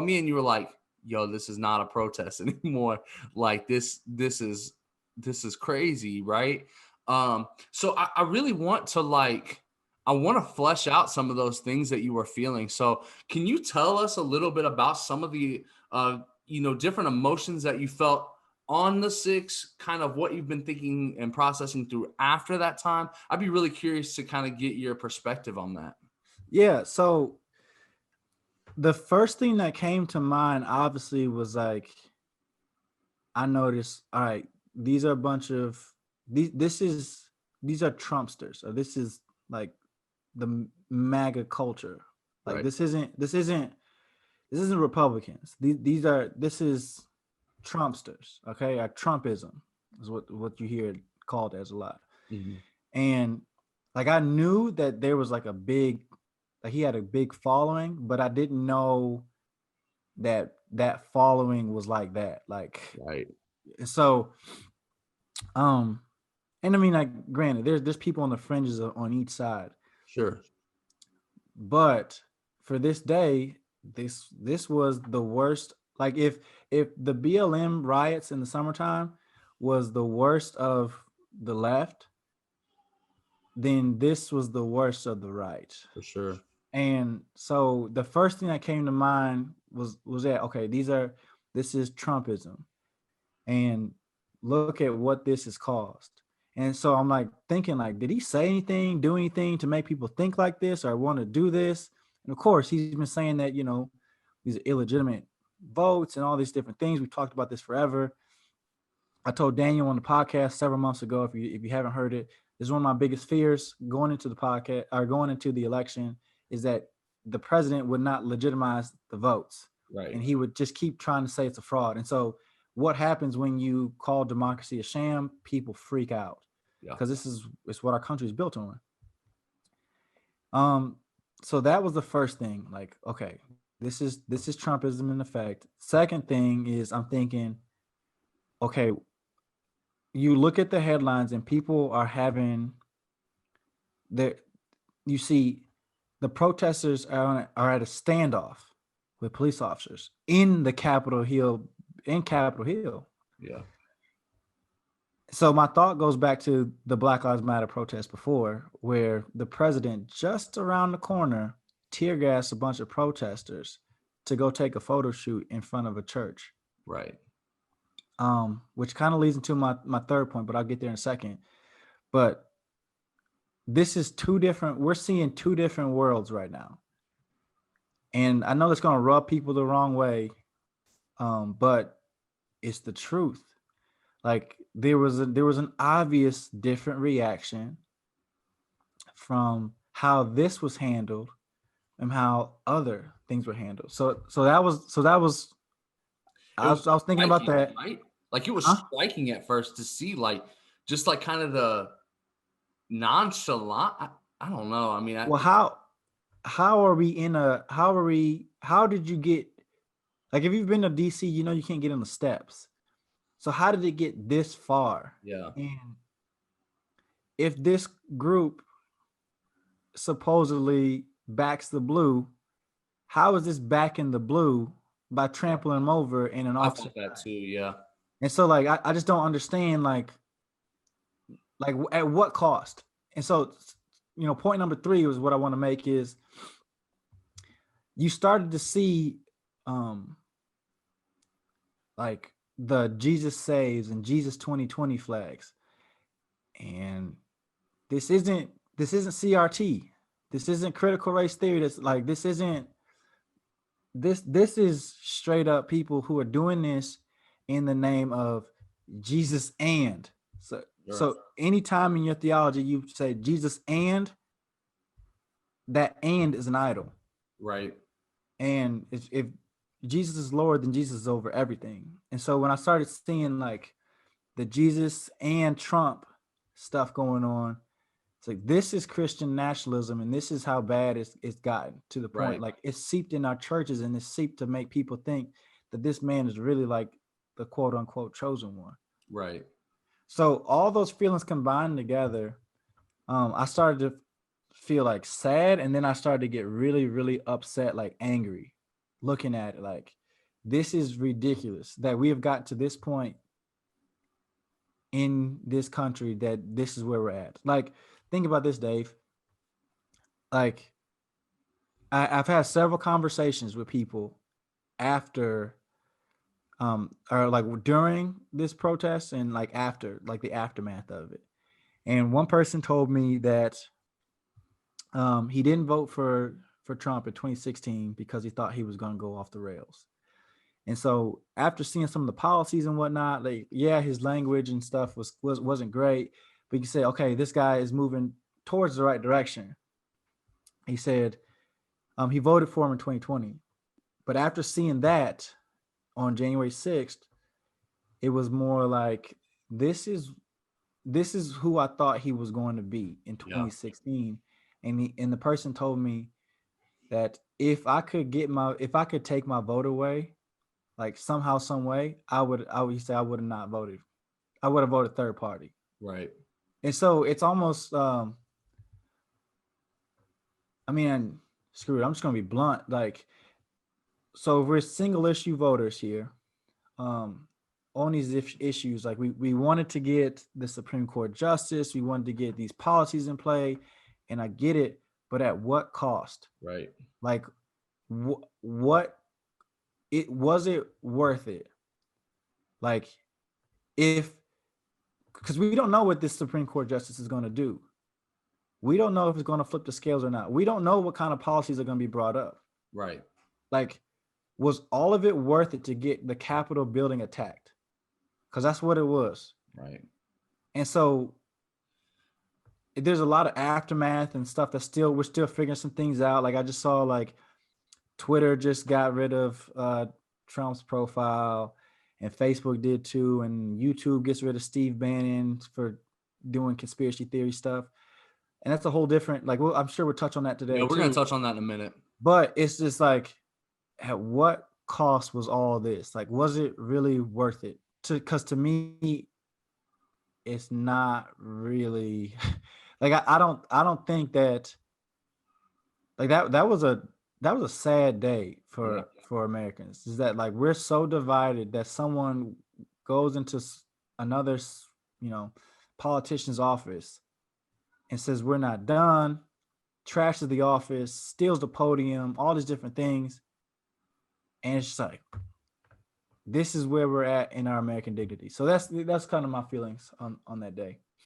called me and you were like, yo, this is not a protest anymore. Like this is crazy, right? So I really want to I want to flesh out some of those things that you were feeling. So can you tell us a little bit about some of the different emotions that you felt on the 6th, kind of what you've been thinking and processing through after that time? I'd be really curious to kind of get your perspective on that. Yeah, so the first thing that came to mind obviously was like, I noticed, all right, these are a bunch of these are Trumpsters. So this is like the MAGA culture. Like Right. this isn't Republicans. This is Trumpsters. Okay, Trumpism is what you hear it called as a lot. Mm-hmm. And like I knew that there was like he had a big following, but I didn't know that following was like that. Like, Right. so, and I mean, like, granted, there's people on the fringes on each side, Sure. but for this day, this was the worst. Like, if the BLM riots in the summertime was the worst of the left, then this was the worst of the right. For sure. And so the first thing that came to mind was that, okay, this is Trumpism, and look at what this has caused. And so I'm like thinking, like, did he say anything, do anything to make people think like this or want to do this? And of course, he's been saying that, these are illegitimate votes and all these different things. We've talked about this forever. I told Daniel on the podcast several months ago, if you haven't heard it, this is one of my biggest fears going into the podcast or going into the election, is that the president would not legitimize the votes. Right. And he would just keep trying to say it's a fraud. And so what happens when you call democracy a sham? People freak out. Yeah. Because it's what our country is built on. So that was the first thing. Like, okay, this is Trumpism in effect. Second thing is, I'm thinking, okay, you look at the headlines and people are having you see the protesters are at a standoff with police officers in Capitol Hill. Yeah. So my thought goes back to the Black Lives Matter protest before, where the president just around the corner tear gassed a bunch of protesters to go take a photo shoot in front of a church. Right. Which kind of leads into my third point, but I'll get there in a second. But this is we're seeing two different worlds right now. And I know it's going to rub people the wrong way, but it's the truth. Like, there was an obvious different reaction from how this was handled and how other things were handled. So that was I was thinking about that. Right? Like, it was striking at first to see, like, just like kind of the nonchalant. I don't know. I mean, how did you get, like, if you've been to DC, you can't get on the steps. So how did it get this far? Yeah. And if this group supposedly backs the blue, how is this backing the blue by trampling them over in an officer? I thought that too, yeah. And so, like, I just don't understand, like at what cost? And so, point number 3 is what I want to make is, you started to see like the Jesus Saves and Jesus 2020 flags. And this isn't CRT. This isn't critical race theory. This is straight up people who are doing this in the name of Jesus. And so anytime in your theology you say Jesus and, that and is an idol. Right. And if Jesus is Lord, then Jesus is over everything. And so when I started seeing like the Jesus and Trump stuff going on, it's like, this is Christian nationalism, and this is how bad it's gotten to the point. Right. Like, it's seeped in our churches, and it's seeped to make people think that this man is really like the quote unquote chosen one. Right. So all those feelings combined together, I started to feel like sad, and then I started to get really, really upset, like angry. looking at it like, this is ridiculous that we have got to this point in this country that this is where we're at. Like, think about this, Dave. Like, I've had several conversations with people after, or like during this protest and like after, like the aftermath of it. And one person told me that he didn't vote for Trump in 2016 because he thought he was going to go off the rails. And so after seeing some of the policies and whatnot, like, yeah, his language and stuff wasn't great, but you can say, okay, this guy is moving towards the right direction. He said he voted for him in 2020, but after seeing that on January 6th, it was more like, this is who I thought he was going to be in 2016. And the person told me that if I could take my vote away, like somehow, some way, he said I would have not voted. I would have voted third party. Right. And so it's almost, I mean, screw it, I'm just gonna be blunt. Like, so we're single issue voters here, on these issues. Like, we wanted to get the Supreme Court justice, we wanted to get these policies in play, and I get it, but at what cost? Right. Like, what it was it worth it? Like, because we don't know what this Supreme Court justice is going to do. We don't know if it's going to flip the scales or not. We don't know what kind of policies are going to be brought up. Right. Like, was all of it worth it to get the Capitol building attacked? Because that's what it was. Right. And so there's a lot of aftermath and stuff that we're still figuring some things out. Like, I just saw, like, Twitter just got rid of Trump's profile, and Facebook did too, and YouTube gets rid of Steve Bannon for doing conspiracy theory stuff. And that's a whole different, like, well, I'm sure we'll touch on that today. Yeah, we're going to touch on that in a minute. But it's just like, at what cost was all this? Like, was it really worth it? Because to me, it's not really. Like, I don't think that, like, that was a sad day for Americans. Is that, like, we're so divided that someone goes into another, politician's office and says we're not done, trashes the office, steals the podium, all these different things. And it's just like, this is where we're at in our American dignity. So that's kind of my feelings on that day.